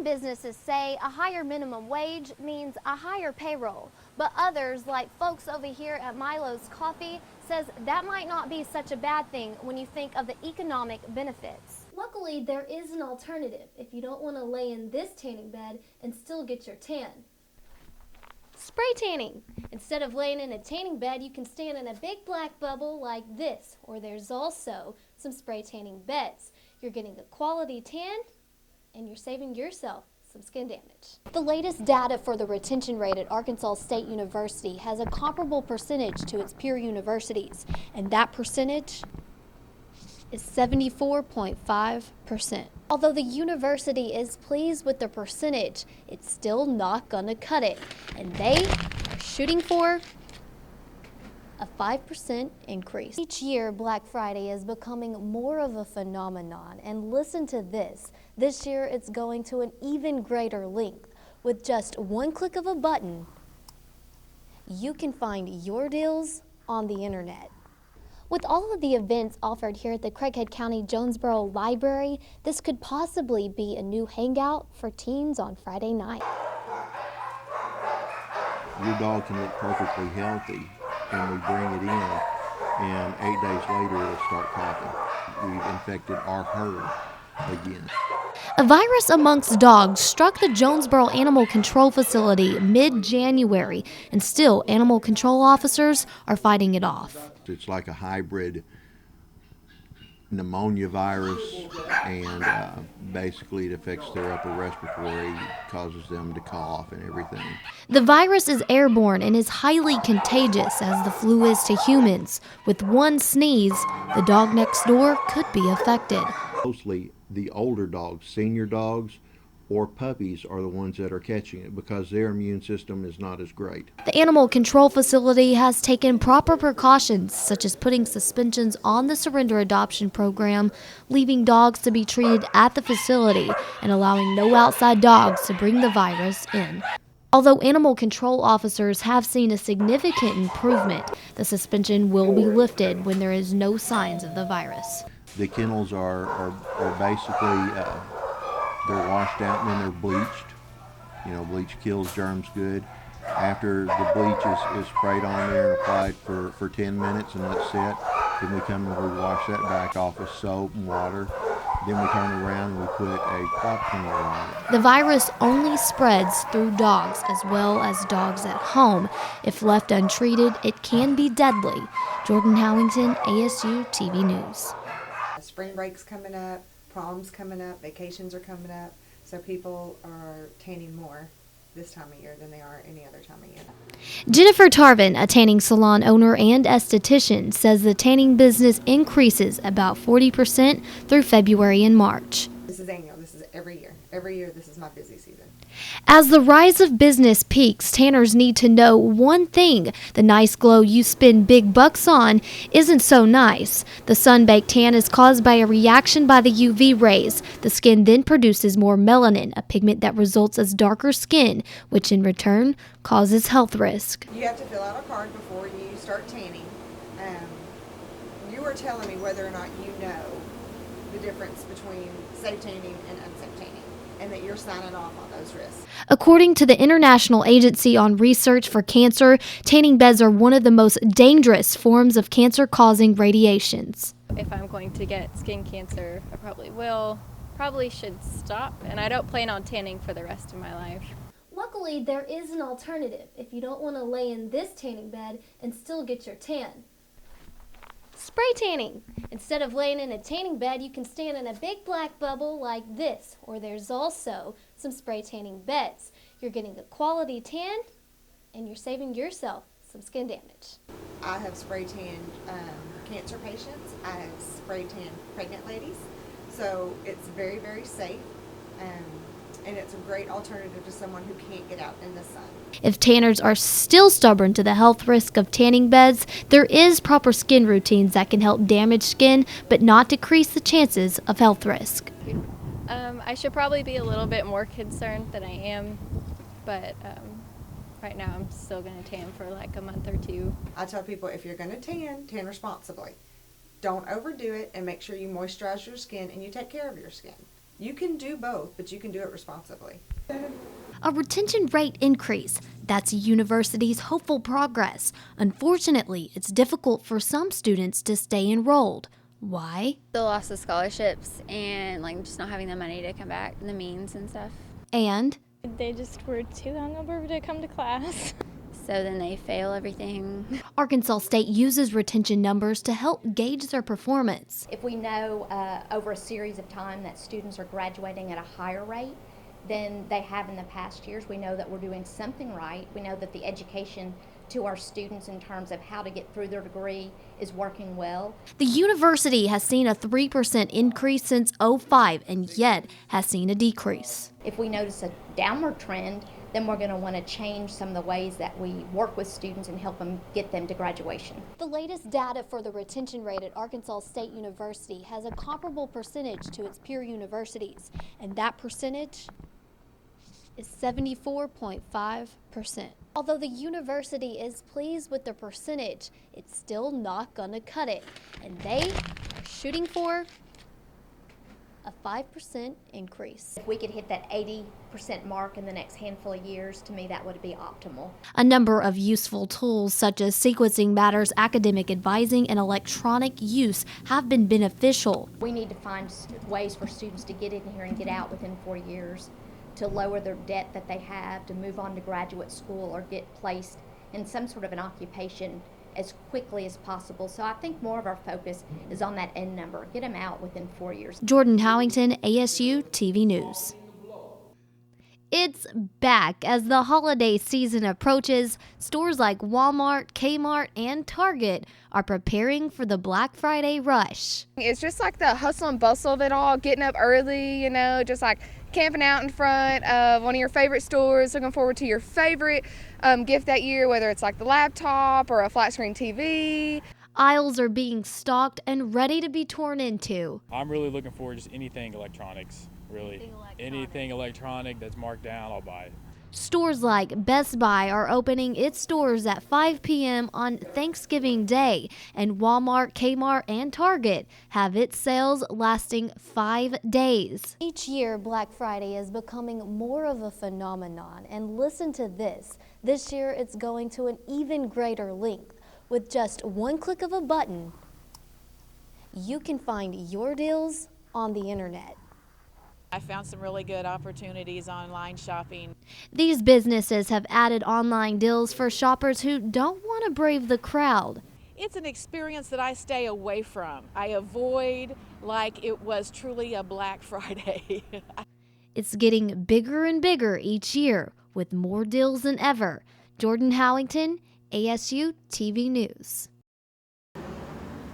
Some businesses say a higher minimum wage means a higher payroll, but others, like folks over here at Milo's Coffee, says that might not be such a bad thing when you think of the economic benefits. Luckily, there is an alternative if you don't want to lay in this tanning bed and still get your tan. Spray tanning. Instead of laying in a tanning bed, you can stand in a big black bubble like this, or there's also some spray tanning beds. You're getting a quality tan, and you're saving yourself some skin damage. The latest data for the retention rate at Arkansas State University has a comparable percentage to its peer universities, and that percentage is 74.5%. Although the university is pleased with the percentage, it's still not gonna cut it, and they are shooting for a 5% increase. Each year, Black Friday is becoming more of a phenomenon, and listen to this. This year, it's going to an even greater length. With just one click of a button, you can find your deals on the internet. With all of the events offered here at the Craighead County Jonesboro Library, this could possibly be a new hangout for teens on Friday night. Your dog can look perfectly healthy, and we bring it in, and 8 days later it'll start coughing. We've infected our herd again. A virus amongst dogs struck the Jonesboro Animal Control Facility mid-January, and still animal control officers are fighting it off. It's like a hybrid pneumonia virus, and basically it affects their upper respiratory, causes them to cough and everything. The virus is airborne and is highly contagious, as the flu is to humans. With one sneeze, the dog next door could be affected. Mostly the older dogs, senior dogs, or puppies are the ones that are catching it because their immune system is not as great. The animal control facility has taken proper precautions, such as putting suspensions on the surrender adoption program, leaving dogs to be treated at the facility, and allowing no outside dogs to bring the virus in. Although animal control officers have seen a significant improvement, the suspension will be lifted when there is no signs of the virus. The kennels are basically they're washed out and then they're bleached. You know, bleach kills germs good. After the bleach is sprayed on there and applied for 10 minutes and let sit, then we come and we wash that back off with soap and water. Then we turn it around and we put a crop cleaner on it. The virus only spreads through dogs as well as dogs at home. If left untreated, it can be deadly. Jordan Howington, ASU TV News. Spring break's coming up, prom's coming up, vacations are coming up, so people are tanning more this time of year than they are any other time of year. Jennifer Tarvin, a tanning salon owner and esthetician, says the tanning business increases about 40% through February and March. This is annual. This is every year. Every year this is my busy season. As the rise of business peaks, tanners need to know one thing: the nice glow you spend big bucks on isn't so nice. The sun-baked tan is caused by a reaction by the UV rays. The skin then produces more melanin, a pigment that results as darker skin, which in return causes health risk. You have to fill out a card before you start tanning. You are telling me whether or not you know the difference between safe tanning and unsafe tanning, and that you're signing off on those risks. According to the International Agency on Research for Cancer, tanning beds are one of the most dangerous forms of cancer-causing radiations. If I'm going to get skin cancer, I probably will. Probably should stop, and I don't plan on tanning for the rest of my life. Luckily, there is an alternative if you don't want to lay in this tanning bed and still get your tan. Spray tanning. Instead of laying in a tanning bed, you can stand in a big black bubble like this, or there's also some spray tanning beds. You're getting a quality tan, and you're saving yourself some skin damage. I have spray tanned cancer patients. I have spray tanned pregnant ladies. So it's very, very safe, and it's a great alternative to someone who can't get out in the sun. If tanners are still stubborn to the health risk of tanning beds, there is proper skin routines that can help damage skin but not decrease the chances of health risk. I should probably be a little bit more concerned than I am, but right now I'm still going to tan for like a month or two. I tell people, if you're going to tan responsibly. Don't overdo it, and make sure you moisturize your skin and you take care of your skin. You can do both, but you can do it responsibly. A retention rate increase. That's a university's hopeful progress. Unfortunately, it's difficult for some students to stay enrolled. Why? The loss of scholarships and like just not having the money to come back, the means and stuff. And They just were too hungover to come to class. So then they fail everything. Arkansas State uses retention numbers to help gauge their performance. If we know over a series of time that students are graduating at a higher rate than they have in the past years, we know that we're doing something right. We know that the education to our students in terms of how to get through their degree is working well. The university has seen a 3% increase since '05 and yet has seen a decrease. If we notice a downward trend, then we're going to want to change some of the ways that we work with students and help them get them to graduation. The latest data for the retention rate at Arkansas State University has a comparable percentage to its peer universities, and that percentage is 74.5%. Although the university is pleased with the percentage, it's still not going to cut it, and they are shooting for a 5% increase. If we could hit that 80% mark in the next handful of years, to me that would be optimal. A number of useful tools such as Sequencing Matters, academic advising, and electronic use have been beneficial. We need to find ways for students to get in here and get out within 4 years, to lower their debt that they have, to move on to graduate school or get placed in some sort of an occupation as quickly as possible. So I think more of our focus is on that end number. Get them out within 4 years. Jordan Howington, ASU TV News. It's back. As the holiday season approaches, stores like Walmart, Kmart, and Target are preparing for the Black Friday rush. It's just like the hustle and bustle of it all, getting up early, just like camping out in front of one of your favorite stores, looking forward to your favorite gift that year, whether it's like the laptop or a flat screen TV. Aisles are being stocked and ready to be torn into. I'm really looking forward to just anything electronics, really. Anything electronic that's marked down, I'll buy it. Stores like Best Buy are opening its stores at 5 p.m. on Thanksgiving Day, and Walmart, Kmart, and Target have its sales lasting 5 days. Each year, Black Friday is becoming more of a phenomenon, and listen to this. This year, it's going to an even greater length. With just one click of a button, you can find your deals on the internet. I found some really good opportunities online shopping. These businesses have added online deals for shoppers who don't want to brave the crowd. It's an experience that I stay away from. I avoid like it was truly a Black Friday. It's getting bigger and bigger each year with more deals than ever. Jordan Howington, ASU TV News.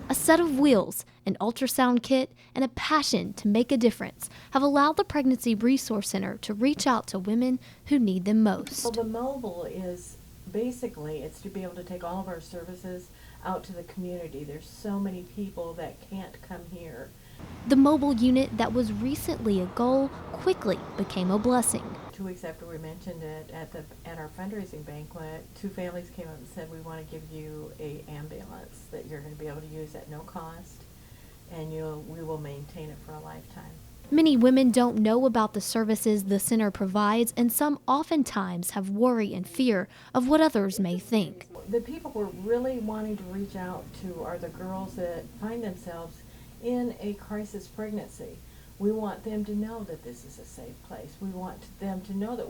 A set of wheels, an ultrasound kit, and a passion to make a difference have allowed the Pregnancy Resource Center to reach out to women who need them most. Well, the mobile is basically, it's to be able to take all of our services out to the community. There's so many people that can't come here. The mobile unit that was recently a goal quickly became a blessing. 2 weeks after we mentioned it at our fundraising banquet, 2 families came up and said, we want to give you a ambulance that you're going to be able to use at no cost, and we will maintain it for a lifetime. Many women don't know about the services the center provides, and some oftentimes have worry and fear of what others may think. The people we're really wanting to reach out to are the girls that find themselves in a crisis pregnancy. We want them to know that this is a safe place. We want them to know that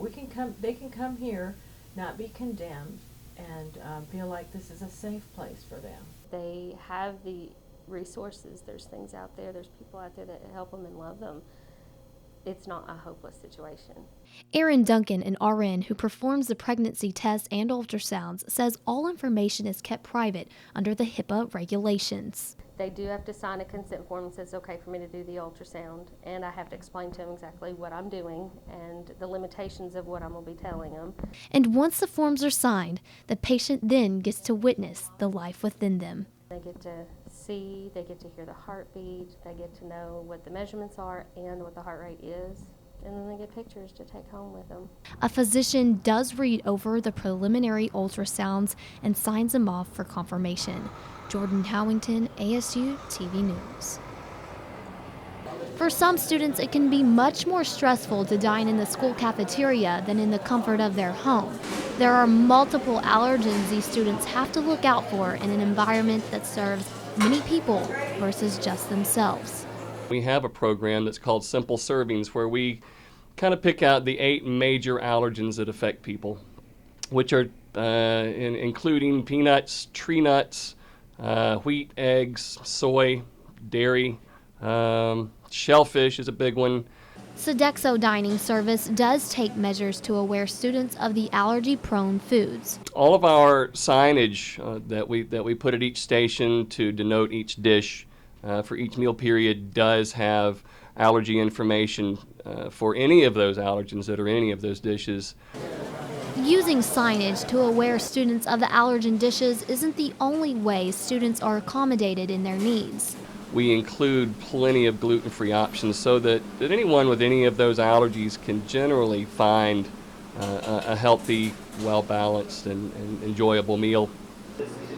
they can come here, not be condemned, and feel like this is a safe place for them. They have the resources. There's things out there. There's people out there that help them and love them. It's not a hopeless situation. Erin Duncan, an RN who performs the pregnancy tests and ultrasounds, says all information is kept private under the HIPAA regulations. They do have to sign a consent form that says it's okay for me to do the ultrasound, and I have to explain to them exactly what I'm doing and the limitations of what I'm going to be telling them. And once the forms are signed, the patient then gets to witness the life within them. They get to see, they get to hear the heartbeat, they get to know what the measurements are and what the heart rate is, and then they get pictures to take home with them. A physician does read over the preliminary ultrasounds and signs them off for confirmation. Jordan Howington, ASU TV News. For some students, it can be much more stressful to dine in the school cafeteria than in the comfort of their home. There are multiple allergens these students have to look out for in an environment that serves many people versus just themselves. We have a program that's called Simple Servings, where we kind of pick out the 8 major allergens that affect people, which are including peanuts, tree nuts, wheat, eggs, soy, dairy, shellfish is a big one. Sodexo Dining Service does take measures to aware students of the allergy-prone foods. All of our signage that we put at each station to denote each dish for each meal period does have allergy information for any of those allergens that are in any of those dishes. Using signage to aware students of the allergen dishes isn't the only way students are accommodated in their needs. We include plenty of gluten-free options so that anyone with any of those allergies can generally find a healthy, well-balanced, and enjoyable meal.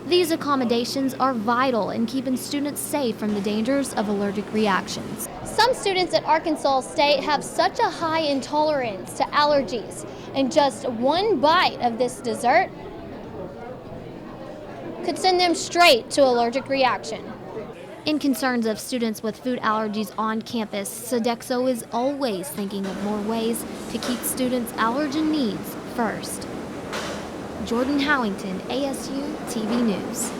These accommodations are vital in keeping students safe from the dangers of allergic reactions. Some students at Arkansas State have such a high intolerance to allergies, and just one bite of this dessert could send them straight to allergic reaction. In concerns of students with food allergies on campus, Sodexo is always thinking of more ways to keep students' allergen needs first. Jordan Howington, ASU TV News.